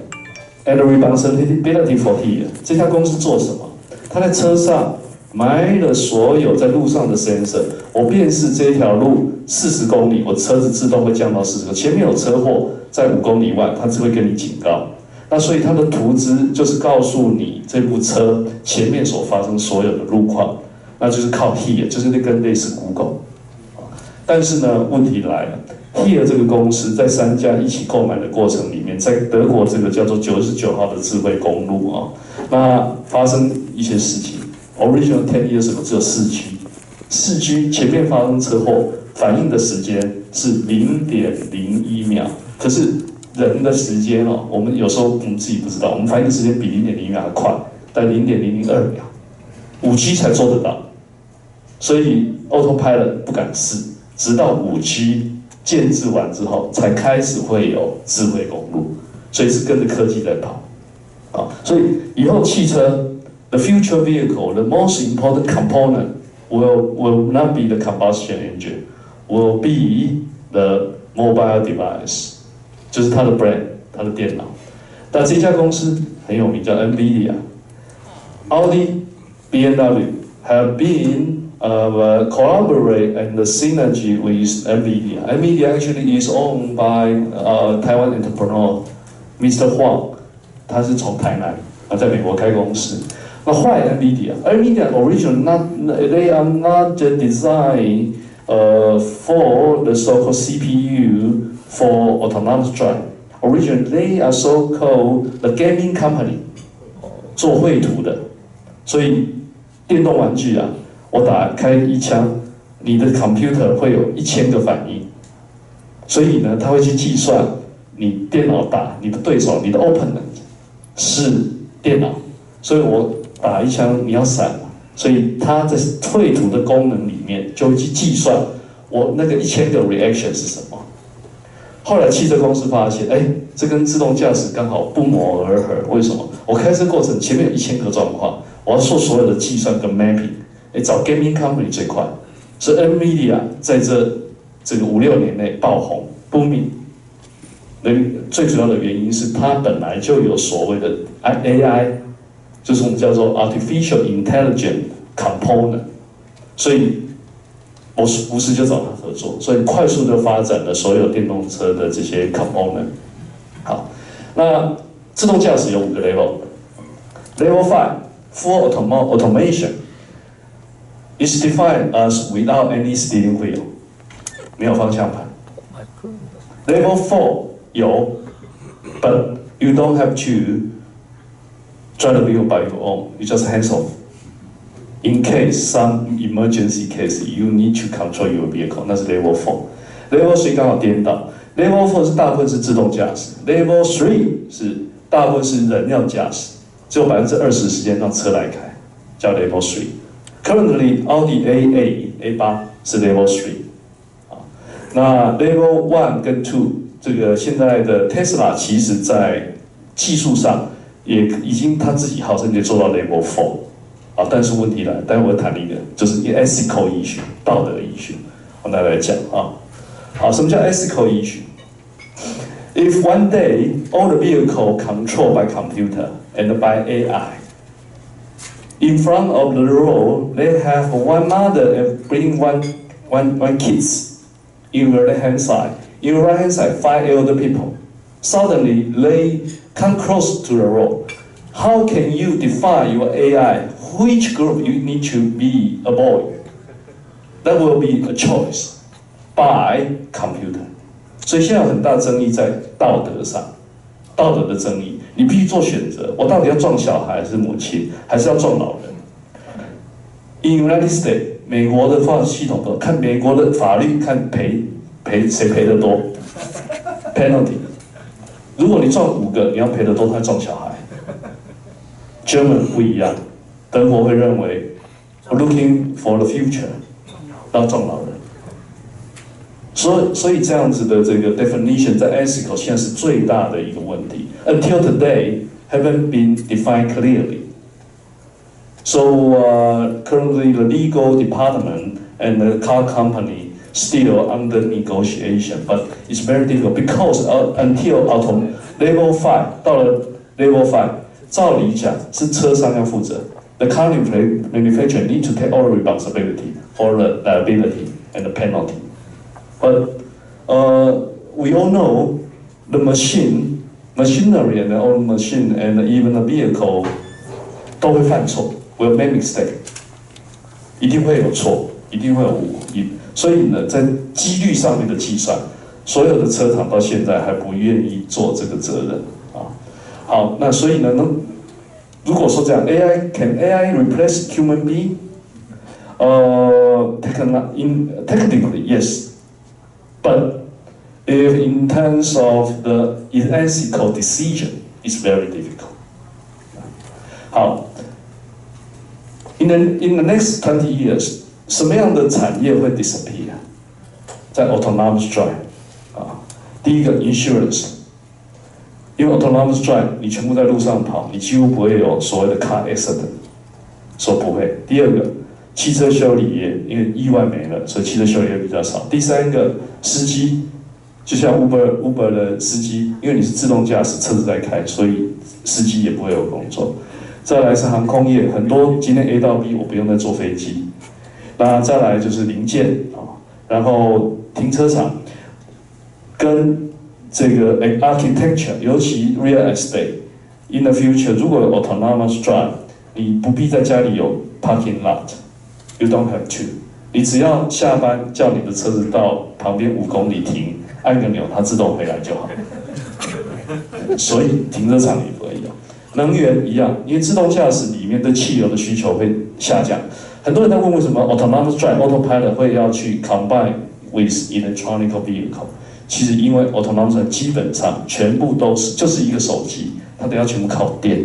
and the responsibility for HERE. 这家公司做什么？他在车上埋了所有在路上的 sensor， 我辨识这条路40公里，我车子自动会降到40公里。前面有车祸，在5公里外，它只会跟你警告。那所以它的图资就是告诉你这部车前面所发生所有的路况，那就是靠 HERE， 就是那跟类似 Google。但是呢，问题来了 ，HERE 这个公司在3家一起购买的过程里面，在德国这个叫做99号的智慧公路啊，那发生一些事情。Original 10 years ago 只有4G 前面发生车祸，反应的时间是0.01秒，可是人的时间哦，我们有时候我们自己不知道，我们反应的时间比0.01秒还快，但0.002秒，5G 才做得到，所以 Autopilot 不敢试，直到5G 建制完之后，才开始会有智慧公路，所以是跟着科技在跑，啊，所以以后汽车。The future vehicle, the most important component will not be the combustion engine, will be the mobile device， 就是它的 brand， 它的电脑。但这家公司很有名，叫 NVIDIA。Audi, BMW have been collaborate and the synergy with NVIDIA. NVIDIA actually is owned by Taiwan entrepreneur Mr. Huang， 他是从台南在美国开公司。那坏 NVIDIA originally they are not designed for the so-called CPU for autonomous drive. Originally they are so-called the gaming company， 做绘图的，所以电动玩具啊，我打开一枪，你的 computer 会有1000个反应，所以呢，它会去计算你电脑打你的对手，你的 opponent 是电脑，所以我。打一枪你要闪嘛，所以它在绘图的功能里面就会去计算我那个1000个 reaction 是什么。后来汽车公司发现，这跟自动驾驶刚好不谋而合。为什么？我开车过程前面有1000个状况，我要做所有的计算跟 mapping， 找 gaming company 最快。所以 NVIDIA 在这个5-6年内爆红 booming。最主要的原因是它本来就有所谓的 AI。就是我们叫做 artificial intelligence component， 所以我不是就找他合作，所以快速的发展了所有电动车的这些 component。好，那自动驾驶有5个 level。Level 5 full automation is defined as without any steering wheel， 没有方向盘。Level 4有 ，but you don't have to。Drive the vehicle by your own, you just hands off. In case some emergency case, you need to control your vehicle. 那是 Level 4。Level 3刚好颠倒。Level 4是大部分是自动驾驶 ，Level 3是大部分是人要驾驶，只有20%时间让车来开，叫 Level 3。Currently, Audi A8是 Level 3。那 Level 1跟2这个现在的 Tesla 其实在技术上。也已经他自己号称可以做到 Level 4，啊，但是问题来，待会我谈一个，就是 ethical issue 道德issue，我们来讲啊。好，什么叫 ethical issue？If one day all the vehicle controlled by computer and by AI, in front of the road they have one mother and bring one kids. In the left hand side, in the right hand side, 5 elder people. Suddenly they come close to the road. How can you define your AI? Which group you need to be avoid? That will be a choice by computer. 所以现在有很大争议在道德上，道德的争议，你必须做选择，我到底要撞小孩还是母亲，还是要撞老人 ？In United States， 美国的法律系统都看美国的法律，看谁赔得多 ，penalty。如果你撞5个，你要赔得多，他撞小孩。German 不一样，德国会认为 looking for the future， 要撞老人。所以这样子的这个 definition 在 ethical 现在是最大的一个问题。Until today, haven't been defined clearly. So currently, the legal department and the car company still under negotiation, but it's very difficult because until level 5到了 level 5，照理讲是车商要负责。The car manufacturer need to take all the responsibility for the liability and the penalty. But we all know the machinery and the own machine and even the vehicle 都会犯错 ，will make mistake， 一定会有错，一定会有误。所以呢，在几率上面的计算，所有的车厂到现在还不愿意做这个责任啊。好，那所以呢，如果说这样 ，can AI replace human being？ technically yes。But if in terms of the ethical decision, it's very difficult. 好 in the next 20 years, 什么样的产业会 disappear？ 在 autonomous drive 啊，第一个 insurance， 因为 autonomous drive 你全部在路上跑，你几乎不会有所谓的 car accident， 说不会。第二个。汽车修理业，因为意外没了，所以汽车修理业比较少。第三个，司机，就像 Uber 的司机，因为你是自动驾驶，车子在开，所以司机也不会有工作。再来是航空业，很多今天 A 到 B 我不用再坐飞机。那再来就是零件啊，然后停车场跟这个 architecture， 尤其 real estate。In the future， 如果有 autonomous drive， 你不必在家里有 parking lot。You don't have to， 你只要下班叫你的车子到旁边5公里停，按个钮，它自动回来就好。所以停车场也不会有。能源一样，因为自动驾驶里面对汽油的需求会下降。很多人在问为什么 autonomous drive、autopilot 会要去 combine with electronic vehicle？ 其实因为 autonomous drive 基本上全部都是就是一个手机，它都要全部靠电。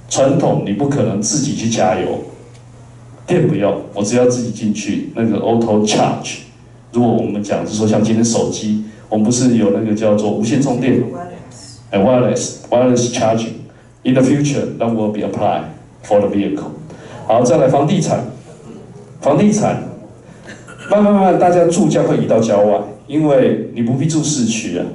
传统你不可能自己去加油。电不用，我只要自己进去那个 auto charge。如果我们讲是说像今天手机，我们不是有那个叫做无线充电 wireless charging。In the future, that will be applied for the vehicle。好，再来房地产，慢慢大家住将会移到郊外，因为你不必住市区啊。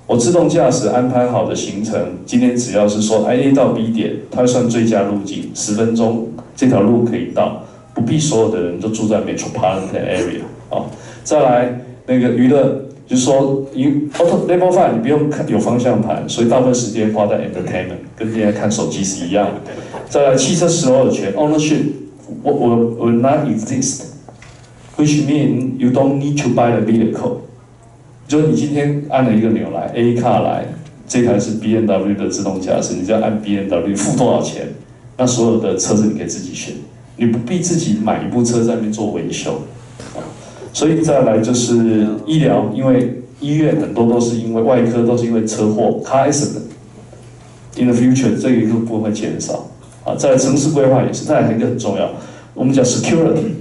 我自动驾驶安排好的行程，今天只要是说 A 到 B 点，它会算最佳路径，10分钟这条路可以到。不必所有的人都住在 metropolitan area 啊。再来那个娱乐，就是说，auto level 5你不用看有方向盘，所以大部分时间花在 entertainment， 跟现在看手机是一样的。再来汽车所有权 ownership will not exist，which mean you don't need to buy the vehicle。就是你今天按了一个钮来 A car 来，这台是 BMW 的自动驾驶，你只要按 BMW 付多少钱，那所有的车子你可以自己选。你不必自己买一部车在那边做维修，所以再来就是医疗，因为医院很多都是因为外科都是因为车祸 car accident。In the future 这一个部分会减少啊。再来城市规划也是，再来一个很重要，我们讲 security，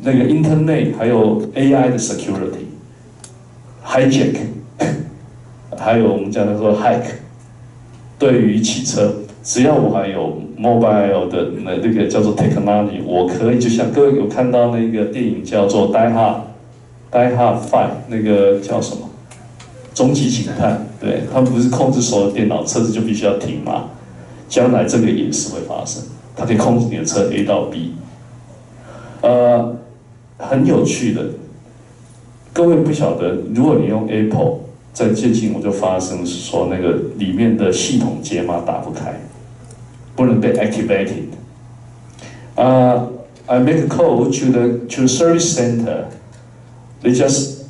那个 internet 还有 AI 的 security，hijack， 还有我们讲的说 hack， 对于汽车只要我还有 mobile 的那个叫做 technology， 我可以就像各位有看到那个电影叫做 Die Hard 5，那个叫什么？终极警探，对，他们不是控制所有电脑，车子就必须要停吗？将来这个也是会发生，它可以控制你的车 A 到 B， 很有趣的。各位不晓得，如果你用 Apple， 在最近我就发生说那个里面的系统解码打不开，不能被 activated。I make a call to the service center. They just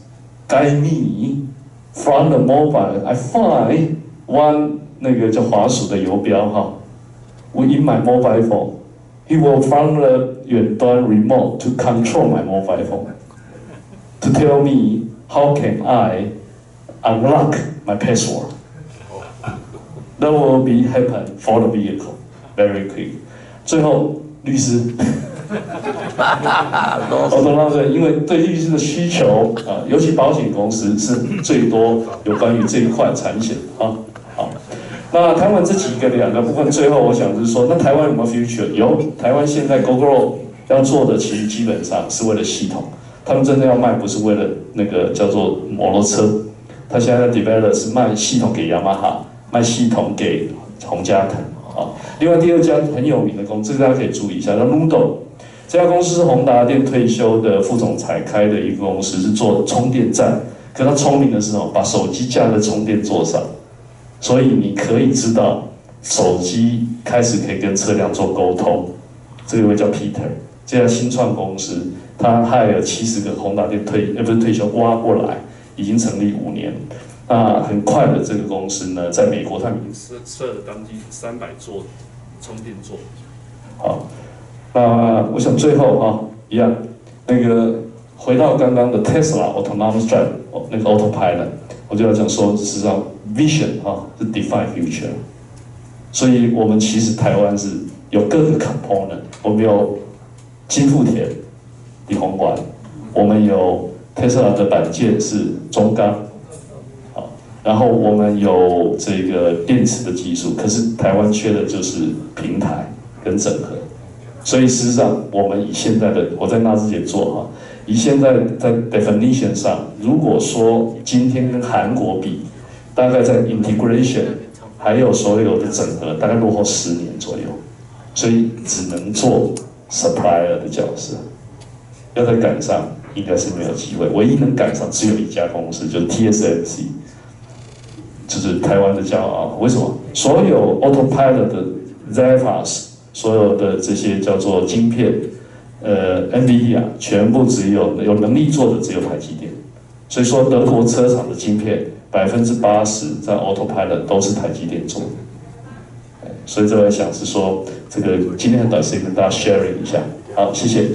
guide me from the mobile. I find one 那个叫滑鼠的游标哈 ，within my mobile phone. He will from the 远端 remote to control my mobile phone to tell me how can I unlock my password. That will be happen for the vehicle very quick. 最后律师。我懂了，对，因为对律师的需求尤其保险公司是最多有关于这一块产险啊。好，那谈完这两个部分，最后我想就是说，那台湾有没有 future？ 有，台湾现在 GoGo 要做的其实基本上是为了系统，他们真的要卖不是为了那个叫做摩托车，他现在的 develop 是卖系统给雅马哈，卖系统给宏嘉腾啊。另外第二家很有名的公司，这个大家可以注意一下，叫 Nudo。这家公司是宏达电退休的副总裁开的一个公司，是做充电站。可他聪明的是什么？把手机架在充电座上，所以你可以知道手机开始可以跟车辆做沟通。这个位叫 Peter， 这家新创公司，他hire70个宏达电退休挖过来，已经成立5年。那很快的这个公司呢，在美国他们已经设了当地300座充电座。好。那我想最后一样，那个回到刚刚的 Tesla Autonomous Drive 那个 Autopilot， 我就要讲说，事实上 Vision 是 define future， 所以我们其实台湾是有各个 component， 我们有金富田、李宏环，我们有 Tesla 的板件是中钢，然后我们有这个电池的技术，可是台湾缺的就是平台跟整合。所以事实上，我们以现在的我在纳智捷做以现在在 definition 上，如果说今天跟韩国比，大概在 integration 还有所有的整合，大概落后10年左右，所以只能做 supplier 的角色，要再赶上应该是没有机会。唯一能赶上只有一家公司，就是 TSMC， 就是台湾的骄傲。为什么？所有 autopilot 的 Zephyrus。所有的这些叫做晶片，NVIDIA 全部只有能力做的只有台积电，所以说德国车厂的晶片80%在 Autopilot 都是台积电做的，所以这我想是说这个今天很短时间跟大家 sharing 一下，好，谢谢。